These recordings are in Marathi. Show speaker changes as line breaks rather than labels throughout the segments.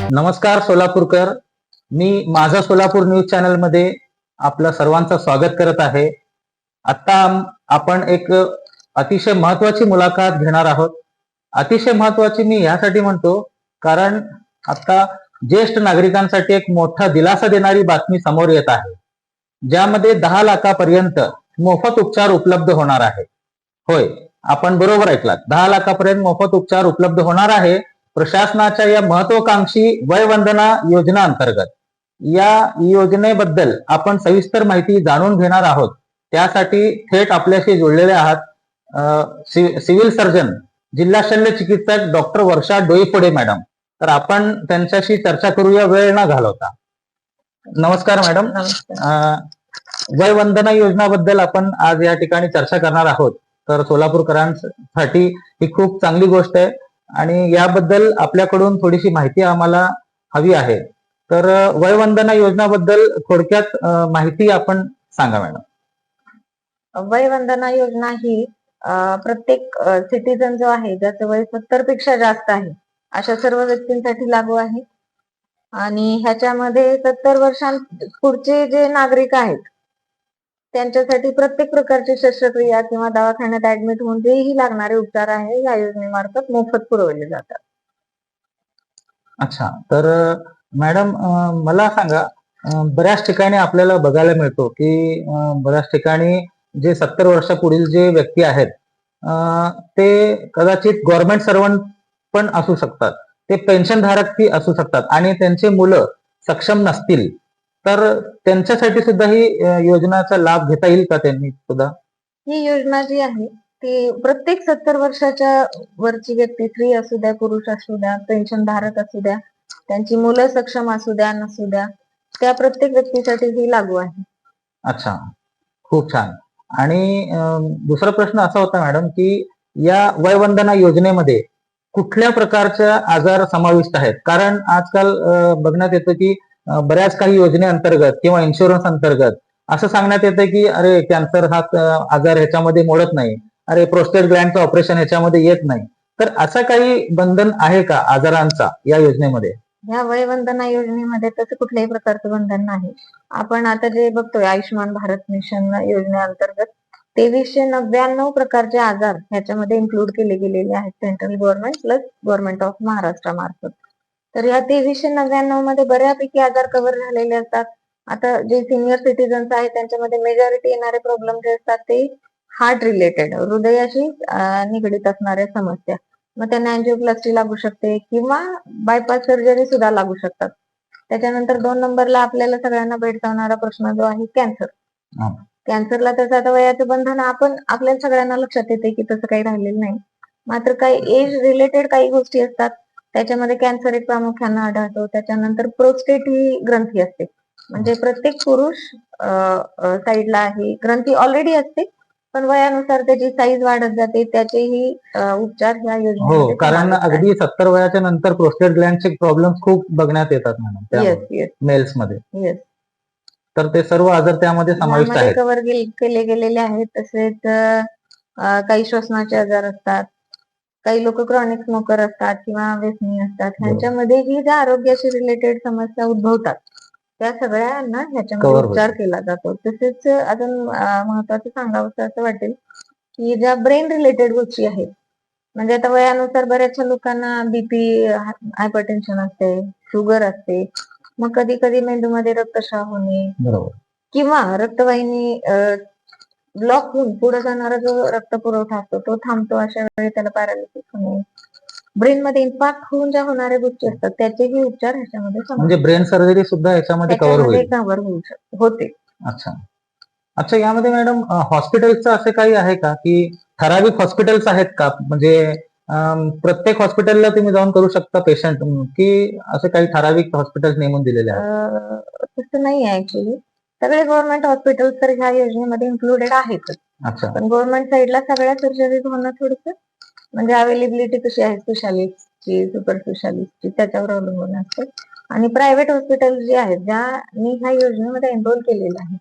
नमस्कार सोलापूरकर. मी माझा सोलापूर न्यूज चॅनल मध्ये आपलं सर्वांचं स्वागत करत आहे. आता आपण एक अतिशय महत्वाची मुलाखत घेणार आहोत. अतिशय महत्वाची मी यासाठी म्हणतो कारण आता ज्येष्ठ नागरिकांसाठी एक मोठा दिलासा देणारी बातमी समोर येत आहे, ज्यामध्ये 10 लाखापर्यंत मोफत उपचार उपलब्ध होणार आहे. होय, आपण बरोबर ऐकलात. 10 लाखापर्यंत मोफत उपचार उपलब्ध होणार आहे प्रशासनाच्या या महत्वाकांक्षी वयवंदना योजना अंतर्गत. या योजनेबद्दल आपण सविस्तर माहिती जाणून घेणार आहोत. त्यासाठी थेट आपल्याशी जोडलेले आहात सिव्हिल सर्जन, जिल्हा शल्य चिकित्सक डॉक्टर वर्षा डोईफोडे मॅडम. तर आपण त्यांच्याशी चर्चा करूया वेळ न घालवता. नमस्कार मॅडम. वयवंदना योजनाबद्दल आपण आज या ठिकाणी चर्चा करणार आहोत. तर सोलापूरकरांसाठी ही खूप चांगली गोष्ट आहे आणि याबद्दल आपल्याकडून थोडीशी माहिती आम्हाला हवी आहे. तर वयवंदना योजनाबद्दल थोडक्यात माहिती आपण सांगा मॅडम.
वयवंदना योजना ही प्रत्येक सिटीजन जो आहे, ज्याचं वय 70 पेक्षा जास्त आहे, अशा सर्व व्यक्तींसाठी लागू आहे. आणि ह्याच्यामध्ये 70 वर्षांपुढचे जे नागरिक आहेत त्यांच्यासाठी प्रत्येक प्रकारची शस्त्रक्रिया किंवा दवाखान्यात ऍडमिट होऊन जेही लागणारे उपचार आहे या योजनेमार्फत मोफत पुरवले जातात.
अच्छा, तर मॅडम मला सांगा, बऱ्याच ठिकाणी आपल्याला बघायला मिळतो की बऱ्याच ठिकाणी जे 70 वर्षापुढील जे व्यक्ती आहेत ते कदाचित गव्हर्नमेंट सर्वंट पण असू शकतात, ते पेन्शन धारक असू शकतात आणि त्यांचे मुलं सक्षम नसतील, तर त्यांच्यासाठी सुद्धा ही योजनाचा लाभ घेता येईल का त्यांनी सुद्धा?
ही योजना जी आहे ती प्रत्येक 70 वर्षाच्या वरची व्यक्ती, स्त्री असू द्या, पुरुष असू द्या, पेन्शन धारक असू द्या, त्यांची मुलं सक्षम असू द्या नसू द्या, त्या प्रत्येक व्यक्तीसाठी ही लागू आहे.
अच्छा, खूप छान. आणि दुसरा प्रश्न असा होता मॅडम की या वयवंदना योजनेमध्ये कुठल्या प्रकारच्या आजार समाविष्ट आहेत? कारण आजकाल बघण्यात येतं की बऱ्याच काही योजनेअंतर्गत किंवा इन्शुरन्स अंतर्गत असं सांगण्यात येतं की अरे कॅन्सर हा आजार ह्याच्यामध्ये मोडत नाही, अरे प्रोस्टेट ग्लँडचं ऑपरेशन ह्याच्यामध्ये येत नाही. तर असं काही बंधन आहे का आजारांचा या योजनेमध्ये?
या वयवंदना योजनेमध्ये तसं कुठल्याही प्रकारचं बंधन नाही. आपण आता जे बघतोय आयुष्यमान भारत मिशन योजनेअंतर्गत 2399 प्रकारचे आजार ह्याच्यामध्ये इन्क्लूड केले गेलेले आहेत, central government plus government of Maharashtra मार्फत. तर या 2399 मध्ये बऱ्यापैकी आजार कव्हर झालेले असतात. आता जे सिनियर सिटीजन्स आहेत त्यांच्यामध्ये मेजॉरिटी येणारे प्रॉब्लेम जे असतात ते हार्ट रिलेटेड, हृदयाशी निगडीत असणाऱ्या समस्या. मग त्यांना अँजिओप्लास्टी लागू शकते किंवा बायपास सर्जरी सुद्धा लागू शकतात. त्याच्यानंतर 2 नंबरला आपल्याला सगळ्यांना भेडसावणारा प्रश्न जो आहे कॅन्सर. कॅन्सरला त्याचं आता वयाचं बंधन आपण आपल्याला सगळ्यांना लक्षात येते की तसं काही राहिलेलं नाही. मात्र काही एज रिलेटेड काही गोष्टी असतात, त्याच्यामध्ये कॅन्सर एक प्रामुख्याने आढळतो. त्याच्यानंतर प्रोस्टेट ही ग्रंथी असते, म्हणजे प्रत्येक पुरुष साईडला ही ग्रंथी ऑलरेडी असते, पण वयानुसार त्याची साईज वाढत जाते. त्याचेही उपचार ह्या योजनेमध्ये
कारण अगदी 70 वयाच्या नंतर प्रोस्टेट ग्लँडचे प्रॉब्लेम खूप बघण्यात येतात मॅडम मेल्स मध्ये.
येस,
तर ते सर्व आजार त्यामध्ये समाविष्ट आहेत,
कव्हर केले गेलेले आहेत. तसेच काही श्वसनाचे आजार असतात, काही लोक क्रॉनिक स्मोकर असतात किंवा व्यसनी असतात, ह्यांच्यामध्येही ज्या आरोग्याशी रिलेटेड समस्या उद्भवतात त्या सगळ्यांना ह्याच्यामध्ये उपचार केला जातो. तसेच अजून महत्वाचं सांगावं असं वाटेल की ज्या ब्रेन रिलेटेड गोष्टी आहेत, म्हणजे आता वयानुसार बऱ्याचशा लोकांना बीपी, हायपरटेन्शन असते, शुगर असते, मग कधी कधी मेंदूमध्ये रक्तस्राव होणे किंवा रक्तवाहिनी ब्लॉक होऊन पुढे जाणारा जो रक्त पुरवठा असतो तो थांबतो, अशा वेळी त्याला पॅरालिसिस होणे, ब्रेन मध्ये इम्पॅक्ट होऊन ज्या होणाऱ्या गोष्टी असतात त्याचेही उपचार ह्याच्यामध्ये,
म्हणजे ब्रेन सर्जरी सुद्धा ह्याच्यामध्ये कव्हर
होते.
अच्छा अच्छा. यामध्ये मॅडम हॉस्पिटलचं असं काही आहे का की ठराविक हॉस्पिटल्स आहेत का, म्हणजे प्रत्येक हॉस्पिटलला तुम्ही जाऊन करू शकता पेशंट, की असं काही ठराविक हॉस्पिटल नेमून दिलेले आहेत?
तसं नाही आहे ऍक्च्युली. सगळे गव्हर्नमेंट हॉस्पिटल तर ह्या योजनेमध्ये इन्क्लुडेड आहेत.
अच्छा,
पण गव्हर्नमेंट साईडला सगळ्या सर्जरीज होणं थोडस म्हणजे अवेलेबिलिटी कशी आहे स्पेशालिस्टची, सुपर स्पेशालिस्टची, त्याच्यावर अवलंबून असते. आणि प्रायव्हेट हॉस्पिटल जे आहेत, ज्यांनी ह्या योजनेमध्ये एनरोल केलेलं आहे,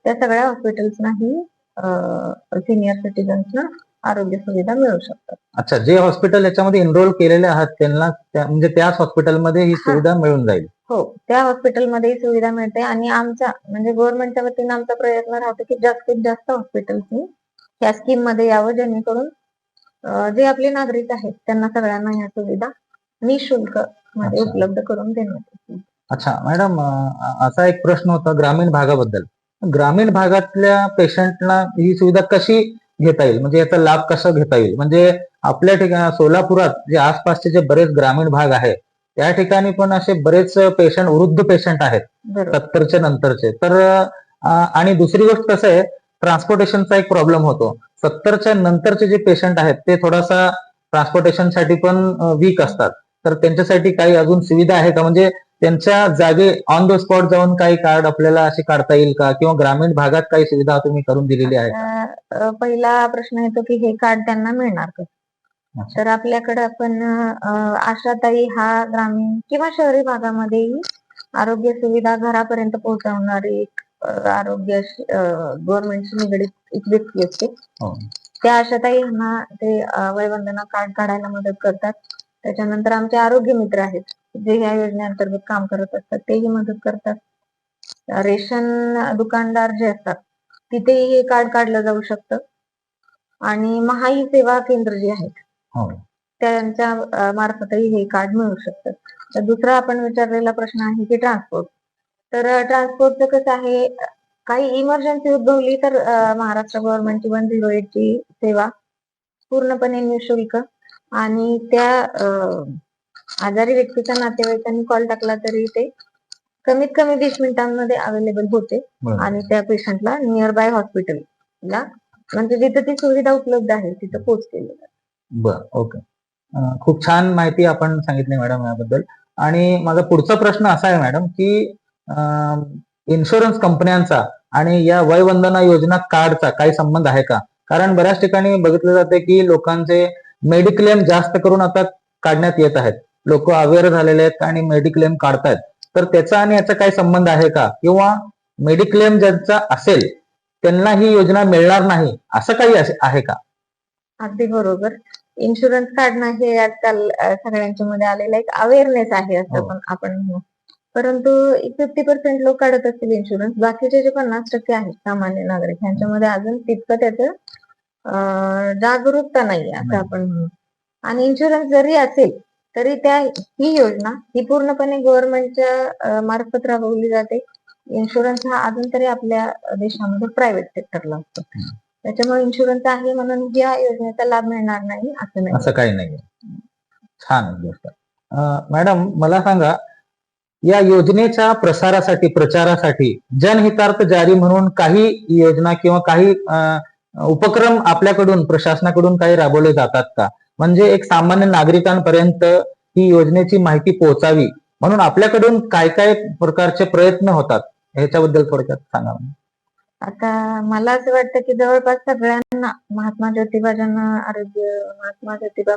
त्या सगळ्या हॉस्पिटल्सनाही सिनियर सिटीजन्सना आरोग्य सुविधा मिळू शकतात.
अच्छा, जे हॉस्पिटल याच्यामध्ये एनरोल केलेले आहात त्यांना म्हणजे त्याच हॉस्पिटलमध्ये ही
हा.
सुविधा मिळून जाईल.
हो, त्या हॉस्पिटलमध्ये ही सुविधा मिळते आणि आमचा म्हणजे गव्हर्नमेंटच्या वतीने आमचा प्रयत्न राहतो की जास्तीत जास्त हॉस्पिटल्सनी या स्कीम मध्ये यावं, जेणेकरून जे आपले नागरिक आहेत त्यांना सगळ्यांना ह्या सुविधा निशुल्क मध्ये
अच्छा.
उपलब्ध करून देण्यात येतील.
अच्छा मॅडम, असा एक प्रश्न होता ग्रामीण भागाबद्दल. ग्रामीण भागातल्या पेशंटना ही सुविधा कशी घेता येईल, म्हणजे याचा लाभ कसा घेता येईल? म्हणजे आपल्या ठिकाणी सोलापुरात जे आसपासचे जे बरेच ग्रामीण भाग आहेत त्या ठिकाणी पण असे बरेच पेशंट, वृद्ध पेशंट आहेत
बरोबर.
70च्या नंतरचे. तर आणि दुसरी गोष्ट कसं आहे, ट्रान्सपोर्टेशनचा एक प्रॉब्लेम होतो. 70च्या नंतरचे जे पेशंट आहेत ते थोडासा ट्रान्सपोर्टेशनसाठी पण वीक असतात. तर त्यांच्यासाठी काही अजून सुविधा आहे का? म्हणजे त्यांच्या जागी ऑन द स्पॉट जाऊन काही कार्ड आपल्याला असे काढता येईल का? किंवा ग्रामीण भागात काही सुविधा तुम्ही करून दिलेली आहे का?
पहिला प्रश्न येतो की हे कार्ड त्यांना मिळणार का?
अच्छा.
तर आपल्याकडे आपण आशाताई हा ग्रामीण किंवा शहरी भागामध्येही आरोग्य सुविधा घरापर्यंत पोहोचवणारी एक आरोग्य गव्हर्नमेंटशी निगडीत एक व्यक्ती असते.
हो.
त्या आशाताईंना ते वयवंदना कार्ड काढायला मदत करतात. त्याच्यानंतर आमचे आरोग्य मित्र आहेत जे ह्या योजनेअंतर्गत काम करत असतात, तेही मदत करतात. रेशन दुकानदार जे असतात तिथेही हे कार्ड काढलं जाऊ शकतं. आणि महाई सेवा केंद्र जे आहेत
हो.
त्यांच्या मार्फतही हे कार्ड मिळू शकतं. तर दुसरा आपण विचारलेला प्रश्न आहे की ट्रान्सपोर्ट. तर ट्रान्सपोर्टचं कसं आहे, काही इमर्जन्सी उद्भवली तर महाराष्ट्र गव्हर्नमेंटची 108 ची सेवा पूर्णपणे निशुल्क आणि त्या आजारी व्यक्तीच्या नातेवाईकांनी कॉल टाकला तरी ते कमीत कमी 20 मिनिटांमध्ये अवेलेबल होते आणि त्या पेशंटला नियर बाय हॉस्पिटलला म्हणजे जिथे ती सुविधा उपलब्ध आहे तिथं पोहोचलेली जाते.
बरं, ओके. खूप छान माहिती आपण सांगितली मॅडम याबद्दल. आणि माझा पुढचा प्रश्न असा आहे मॅडम की इन्शुरन्स कंपन्यांचा आणि या वयवंदना योजना कार्डचा काही संबंध आहे का? कारण बऱ्याच ठिकाणी बघितलं जाते की लोकांचे मेडिक्लेम जास्त करून आता काढण्यात येत आहेत. लोक अवेअर झालेले आहेत आणि मेडिक्लेम काढतायत. तर त्याचा आणि याचा काही संबंध आहे का? किंवा मेडिक्लेम ज्यांचा असेल त्यांना ही योजना मिळणार नाही असं काही आहे का?
अगदी बरोबर. इन्शुरन्स काढणं हे आजकाल सगळ्यांच्या मध्ये आलेलं एक अवेअरनेस आहे असं
हो.
पण आपण म्हणू. परंतु 50% लोक काढत असतील इन्शुरन्स, बाकीचे जे 50% आहेत सामान्य नागरिक ह्यांच्यामध्ये अजून तितकं त्याचं जागरूकता नाही असं
नाही.
आपण म्हणू. आणि इन्शुरन्स जरी असेल तरी ही योजना ही पूर्णपणे गव्हर्नमेंटच्या मार्फत राबवली जाते. इन्शुरन्स हा अजून तरी आपल्या देशामध्ये प्रायव्हेट सेक्टरला असतो. त्याच्यामुळे इन्शुरन्स आहे म्हणून या योजनेचा लाभ मिळणार नाही असं नाही.
असं काही नाही. छान गोष्ट. मॅडम मला सांगा, या योजनेच्या प्रचारासाठी जनहितार्थ जारी म्हणून काही योजना किंवा काही उपक्रम आपल्याकडून प्रशासनाकडून काही राबवले जातात का? म्हणजे एक सामान्य नागरिकांपर्यंत ही योजनेची माहिती पोहोचावी म्हणून आपल्याकडून काय काय प्रकारचे प्रयत्न होतात ह्याच्याबद्दल थोडक्यात सांगा.
आता मला असं वाटतं की जवळपास सगळ्यांना महात्मा ज्योतिबा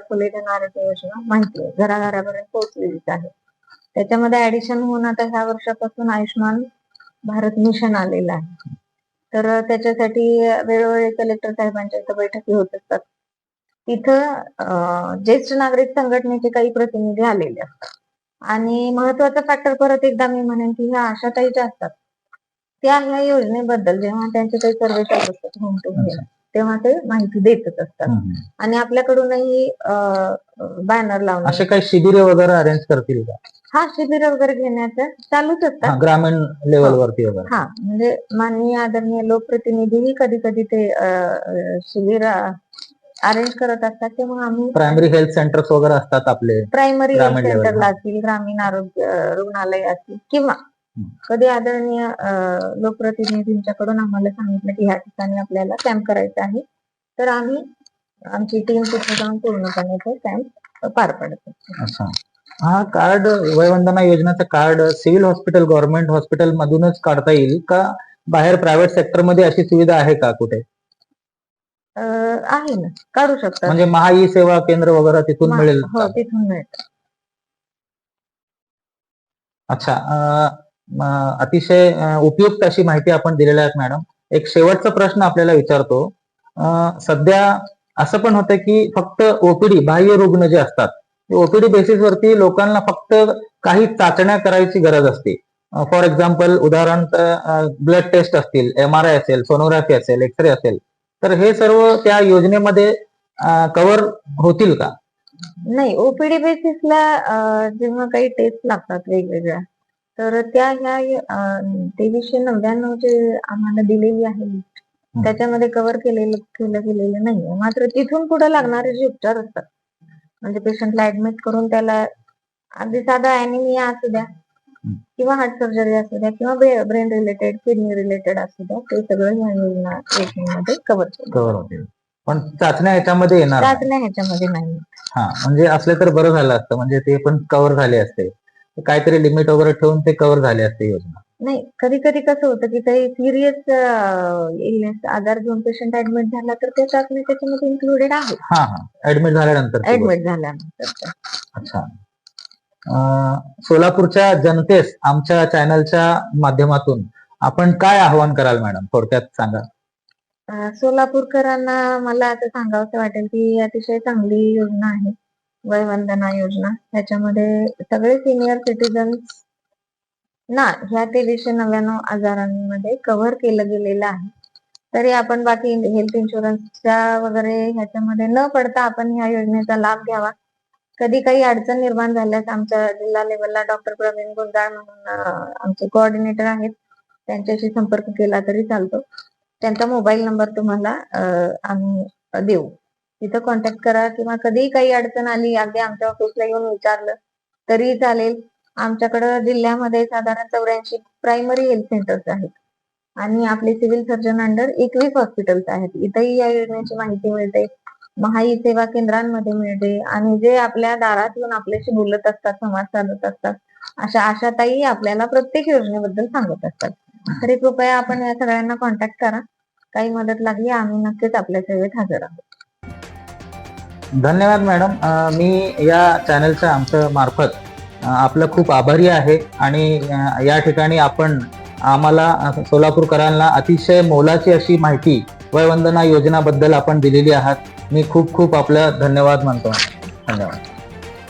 फुले जन आरोग्य योजना माहिती आहे, घराघरापर्यंत पोहोचलेलीच आहे. त्याच्यामध्ये ऍडिशन होऊन आता ह्या वर्षापासून आयुष्यमान भारत मिशन आलेलं आहे. तर त्याच्यासाठी वेळोवेळी कलेक्टर साहेबांच्या इथं बैठकी होत असतात. तिथं ज्येष्ठ नागरिक संघटनेचे काही प्रतिनिधी आलेले असतात. आणि महत्वाचा फॅक्टर परत एकदा मी म्हणेन की ह्या आशाताई ज्या असतात त्या ह्या योजनेबद्दल जेव्हा त्यांचे काही सर्वे चालू असतात होम टू होम, तेव्हा ते माहिती देतच असतात. आणि आपल्याकडूनही बॅनर लावून
असे काही शिबिरे वगैरे अरेंज करतील का?
हा, शिबिर वगैरे घेण्याचं चालूच असतात
ग्रामीण लेवलवरती वगैरे.
हा, म्हणजे माननीय आदरणीय लोकप्रतिनिधीही कधी कधी ते शिबिर अरेंज करत असतात. तेव्हा आम्ही
प्रायमरी हेल्थ सेंटर्स वगैरे असतात आपले,
प्रायमरी हेल्थ
ग्रामीण level
सेंटरला
ला.
असतील, ग्रामीण आरोग्य रुग्णालय असतील किंवा कधी आदरणीय लोकप्रतिनिधींच्याकडून आम्हाला सांगितलं की ह्या ठिकाणी आपल्याला कॅम्प करायचा आहे, तर आम्ही आमची टीम तिथे जाऊन पूर्णपणे तो कॅम्प पार पाडतो.
अच्छा. हा कार्ड, वयवंदना योजनेचं card civil hospital, government hospital मधूनच काढता येईल का बाहेर प्रायव्हेट सेक्टर मध्ये अशी सुविधा आहे का कुठे?
आहे ना, काढू शकतात.
म्हणजे महाई सेवा केंद्र वगैरे तिथून मिळेल
हो,
का?
तिथून मिळतं.
अच्छा. अतिशय उपयुक्त अशी माहिती आपण दिलेल्या आहेत मॅडम. एक शेवटचा प्रश्न आपल्याला विचारतो. सध्या असं पण होतं की फक्त ओपीडी बाह्य रुग्ण जे असतात ओपीडी बेसिसवरती लोकांना फक्त काही चाचण्या करायची गरज असते. फॉर एक्झाम्पल उदाहरण ब्लड टेस्ट असतील, MRI असेल, सोनोग्राफी असेल, एक्सरे असेल, तर हे सर्व त्या योजनेमध्ये कव्हर होतील का?
नाही, ओपीडी बेसिसला जेव्हा काही टेस्ट लागतात वेगवेगळ्या, तर त्या ह्या 2399 जे आम्हाला दिलेली आहे लिस्ट, त्याच्यामध्ये कव्हर केलं गेलेलं नाहीये. मात्र तिथून पुढे लागणारे जे उपचार असतात, म्हणजे पेशंटला ऍडमिट करून त्याला अगदी साधा अॅनिमिया असू द्या किंवा हार्ट सर्जरी असू द्या किंवा ब्रेन रिलेटेड, किडनी रिलेटेड असू द्या, ते सगळं या योजनेमध्ये कव्हर
कव्हर होतील. पण चाचण्या ह्याच्यामध्ये येणार नाही.
चाचण्या ह्याच्यामध्ये नाही.
हा, म्हणजे असले तर बरं झालं असतं, म्हणजे ते पण कव्हर झाले असते. काहीतरी लिमिट वगैरे ठेवून ते कव्हर झाले असते योजना.
नाही, कधी कधी कसं होतं की काही सिरियस इलनेस आजार घेऊन पेशंट ऍडमिट झाला तर त्या चाचणी त्याच्यामध्ये इन्क्लुडेड आहे.
हा हा, ऍडमिट झाल्यानंतर.
ऍडमिट झाल्यानंतर.
अच्छा. सोलापूरच्या जनतेस आमच्या चॅनलच्या माध्यमातून आपण काय आवाहन कराल मॅडम, थोडक्यात सांगा.
सोलापूरकरांना मला असं सांगावंसं वाटेल की अतिशय चांगली योजना आहे वयवंदना योजना. त्याच्यामध्ये सगळे सिनियर सिटीजन्स ना ह्या 2399 आजारांमध्ये कव्हर केलं गेलेलं आहे. तरी आपण बाकी हेल्थ इन्शुरन्सच्या वगैरे ह्याच्यामध्ये न पडता आपण ह्या योजनेचा लाभ घ्यावा. कधी काही अडचण निर्माण झाल्यास आमच्या जिल्हा लेवलला डॉक्टर प्रवीण गुंजाळ म्हणून आमचे कोऑर्डिनेटर आहेत, त्यांच्याशी संपर्क केला तरी चालतो. त्यांचा मोबाईल नंबर तुम्हाला आम्ही देऊ, तिथं कॉन्टॅक्ट करा किंवा कधीही काही अडचण आली अगदी आमच्या ऑफिसला येऊन विचारलं तरी चालेल. आमच्याकडं जिल्ह्यामध्ये साधारण 84 प्रायमरी हेल्थ सेंटर्स आहेत आणि आपले सिव्हिल सर्जन अंडर 21 हॉस्पिटल्स आहेत. इथंही या योजनेची माहिती मिळते, महाई सेवा केंद्रांमध्ये मिळते आणि जे आपल्या दारात येऊन आपल्याशी बोलत असतात, संवाद साधत असतात, अशा आशाताई आपल्याला प्रत्येक योजनेबद्दल सांगत असतात. तरी कृपया आपण या सगळ्यांना कॉन्टॅक्ट करा. काही मदत लागली आम्ही नक्कीच आपल्या सेवेत हजर आहोत.
धन्यवाद मॅडम. मी या चॅनलच्या आमच्या मार्फत आपलं खूप आभारी आहे आणि या ठिकाणी आपण आम्हाला सोलापूरकरांना अतिशय मोलाची अशी माहिती वयवंदना योजनाबद्दल आपण दिलेली आहात. मी खूप खूप आपलं धन्यवाद मानतो. धन्यवाद.